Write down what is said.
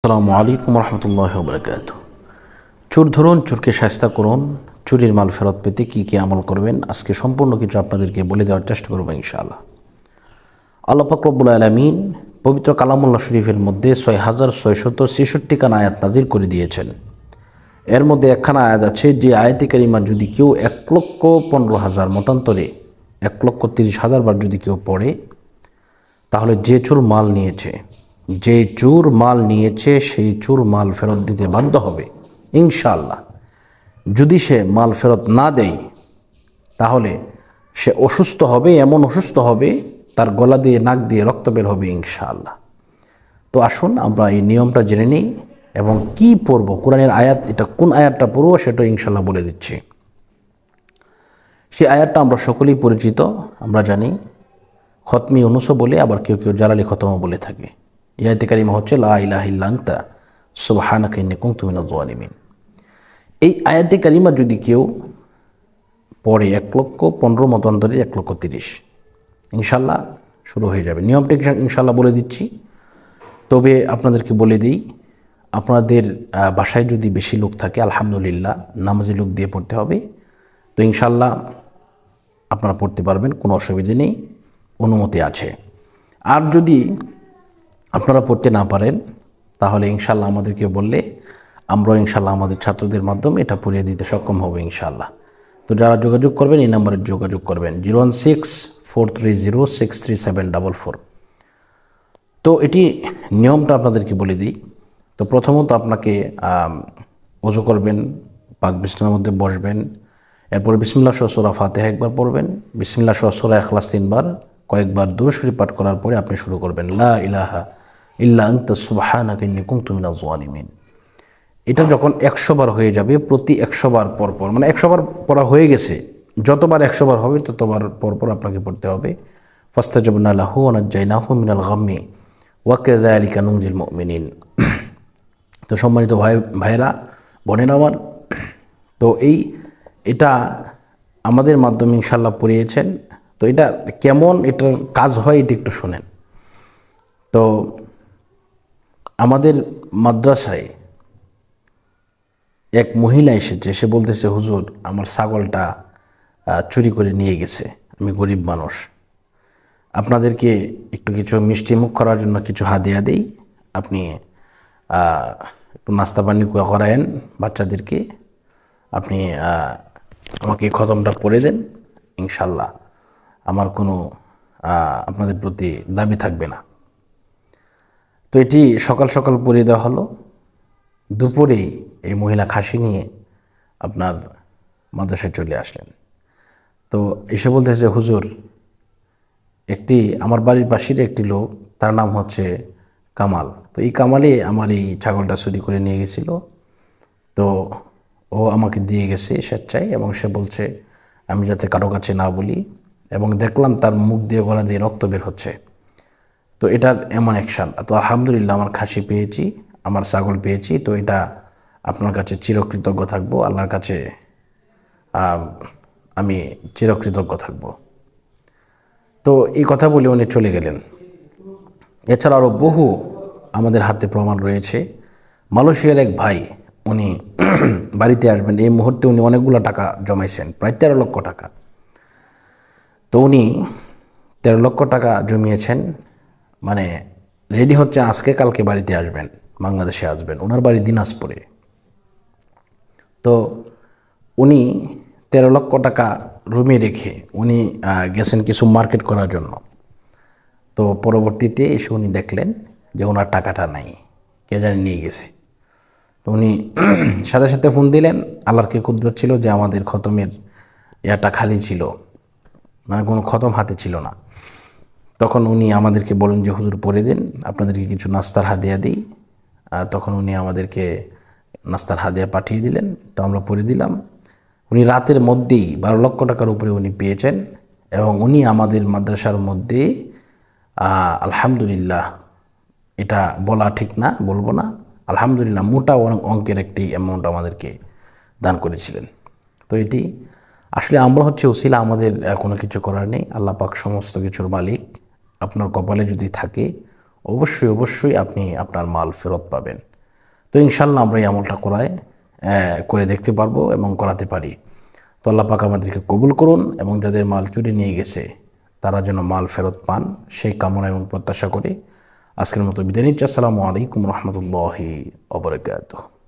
আসসালামু আলাইকুম রহমতুল্লাহি ওয়া বারাকাতুহু। চোর ধরুন, চোরকে শায়েস্তা করুন। চুরির মাল ফেরত পেতে কী কী আমল করবেন আজকে সম্পূর্ণ কিছু আপনাদেরকে বলে দেওয়ার চেষ্টা করব ইনশাআল্লাহ। আল্লাহ পাক রব্বুল আলামিন পবিত্র কালামুল্লাহ শরীফের মধ্যে ৬৬৬৬ খানা আয়াত নাজিল করে দিয়েছেন। এর মধ্যে একখানা আয়াত আছে, যে আয়াতে কারিমা যদি কেউ ১,১৫,০০০ মতান্তরে ১,৩০,০০০ বার যদি কেউ পড়ে, তাহলে যে চোর মাল নিয়েছে সেই চোর মাল ফেরত দিতে বাধ্য হবে ইনশাআল্লাহ। যদি সে মাল ফেরত না দেয় তাহলে সে অসুস্থ হবে, এমন অসুস্থ হবে তার গলা দিয়ে নাক দিয়ে রক্ত বের হবে ইনশাআল্লাহ। তো আসুন আমরা এই নিয়মটা জেনে নিই এবং কি পড়ব, কোরআনের আয়াত, এটা কোন আয়াতটা পড়ব সেটা ইনশাআল্লাহ বলে দিচ্ছি। সেই আয়াতটা আমরা সকলেই পরিচিত, আমরা জানি খতমি ইউনূসও বলে, আবার কেউ কেউ জালালি খতমও বলে থাকে। এই আয়াতে কারিমা হচ্ছে লা ইলাহা ইল্লা আনতা সুবহানাকা ইন্নী কুনতু মিনাজ জালিমিন। এই আয়াতে কারিমা যদি কেউ পড়ে ১,১৫,০০০ মতান্তরে ১,৩০,০০০, ইনশাআল্লাহ শুরু হয়ে যাবে। নিয়মটা ইনশাআল্লাহ বলে দিচ্ছি। তবে আপনাদেরকে বলে দিই, আপনাদের বাসায় যদি বেশি লোক থাকে, আলহামদুলিল্লাহ নামাজি লোক দিয়ে পড়তে হবে। তো ইনশাআল্লাহ আপনারা পড়তে পারবেন, কোনো অসুবিধা নেই, অনুমতি আছে। আর যদি আপনারা পড়তে না পারেন তাহলে ইনশাআল্লাহ আমাদেরকে বললে আমরা ইনশাআল্লাহ আমাদের ছাত্রদের মাধ্যমে এটা পড়িয়ে দিতে সক্ষম হবে ইনশাআল্লাহ। তো যারা যোগাযোগ করবেন এই নাম্বারে যোগাযোগ করবেন 016-430-63744। তো এটি নিয়মটা আপনাদেরকে বলে দিই। তো প্রথমত আপনাকে ওযু করবেন, পাক বিছানার মধ্যে বসবেন, এরপরে বিসমিল্লাহ সহ সূরা ফাতিহা একবার পড়বেন, বিসমিল্লাহ সহ সূরা ইখলাস ৩ বার, কয়েকবার দুরূদ শরীফ পাঠ করার পরে আপনি শুরু করবেন লা ইলাহা ইল্লা আনতা সুবহানাকা ইন্নী কুনতু মিনাজ জালিমিন। এটা যখন ১০০ বার হয়ে যাবে, প্রতি ১০০ বার পরপর, মানে ১০০ বার পড়া হয়ে গেছে, যতবার ১০০ বার হবে ততবার পরপর আপনাকে পড়তে হবে ফাস্তাজাবনা লাহু ওয়া নাজ্জায়নাহু মিনাল গাম্মি ওয়া কাযালিকা নুনজিল মুমিনিন। তো সম্মানিত ভাইয়েরা, বোনেরা আমার, তো এটা আমাদের মাধ্যমে ইনশাআল্লাহ পড়িয়েছেন। তো এটা কেমন, এটার কাজ হয় এটা একটু শোনেন। তো আমাদের মাদ্রাসায় এক মহিলা এসেছে, সে বলতেছে হুজুর আমার ছাগলটা চুরি করে নিয়ে গেছে, আমি গরিব মানুষ, আপনাদেরকে একটু কিছু মিষ্টি মুখ করার জন্য কিছু হাদিয়া দেই, আপনি একটু নাস্তা পানি করায়েন বাচ্চাদেরকে, আপনি আমাকে খতমটা পড়ে দেন, ইনশাল্লাহ আমার কোনো আপনাদের প্রতি দাবি থাকবে না। তো এটি সকাল সকাল পড়িয়ে দেওয়া হলো। দুপুরেই এই মহিলা খাসি নিয়ে আপনার মাদ্রাসায় চলে আসলেন। তো এসে বলতেছে হুজুর, আমার বাড়ির পাশের একটি লোক, তার নাম হচ্ছে কামাল, তো এই কামালই আমার এই ছাগলটা চুরি করে নিয়ে গেছিল। তো ও আমাকে দিয়ে গেছে স্বেচ্ছায়, এবং সে বলছে আমি যাতে কারো কাছে না বলি, এবং দেখলাম তার মুখ দিয়ে গলা দিয়ে রক্ত বের হচ্ছে। তো এটার এমন অ্যাকশান, তো আলহামদুলিল্লাহ আমার খাসি পেয়েছি, আমার ছাগল পেয়েছি, তো এটা আপনার কাছে চিরকৃতজ্ঞ থাকবো, আল্লাহর কাছে আমি চিরকৃতজ্ঞ থাকব। তো এই কথা বলে উনি চলে গেলেন। এছাড়া আরও বহু আমাদের হাতে প্রমাণ রয়েছে। মালয়েশিয়ার এক ভাই, উনি বাড়িতে আসবেন, এই মুহূর্তে উনি অনেকগুলো টাকা জমাইছেন, প্রায় 13 লক্ষ টাকা। তো উনি 13 লক্ষ টাকা জমিয়েছেন, মানে রেডি হচ্ছে আজকে কালকে বাড়িতে আসবেন, বাংলাদেশে আসবেন, ওনার বাড়ি দিনাজপুরে। তো উনি 13 লক্ষ টাকা রুমে রেখে উনি গেছেন কিছু মার্কেট করার জন্য। তো পরবর্তীতে এসে উনি দেখলেন যে ওনার টাকাটা নাই, কে জানি নিয়ে গেছে। তো উনি সাথে সাথে ফোন দিলেন, আল্লাহর কি কুদরত ছিল যে আমাদের খতমের ইয়াটা খালি ছিল, মানে কোনো খতম হাতে ছিল না। তখন উনি আমাদেরকে বলেন যে হুজুর পড়ে দিন, আপনাদেরকে কিছু নাস্তার হাদিয়া দিই। তখন উনি আমাদেরকে নাস্তার হাদিয়া পাঠিয়ে দিলেন, তো আমরা পড়ে দিলাম। উনি রাতের মধ্যেই 12 লক্ষ টাকার উপরে উনি পেয়েছেন, এবং উনি আমাদের মাদ্রাসার মধ্যে আলহামদুলিল্লাহ, এটা বলা ঠিক না, বলবো না, আলহামদুলিল্লাহ মোটা অঙ্কের একটি অ্যামাউন্ট আমাদেরকে দান করেছিলেন। তো এটি আসলে আমরা হচ্ছে উসিলা, আমাদের কোনো কিছু করার নেই, আল্লাহ পাক সমস্ত কিছুর মালিক। আপনার কপালে যদি থাকে অবশ্যই আপনি আপনার মাল ফেরত পাবেন। তো ইনশাল্লাহ আমরা এই আমলটা করে দেখতে পারবো এবং করাতে পারি। তো আল্লাহ পাক আমাদেরকে কবুল করুন এবং যাদের মাল চুরি নিয়ে গেছে তারা যেন মাল ফেরত পান সেই কামনা এবং প্রত্যাশা করি। আজকের মতো বিদায় নিচ্ছি। আসসালামু আলাইকুম রহমতুল্লাহি ওয়া বারাকাতুহু।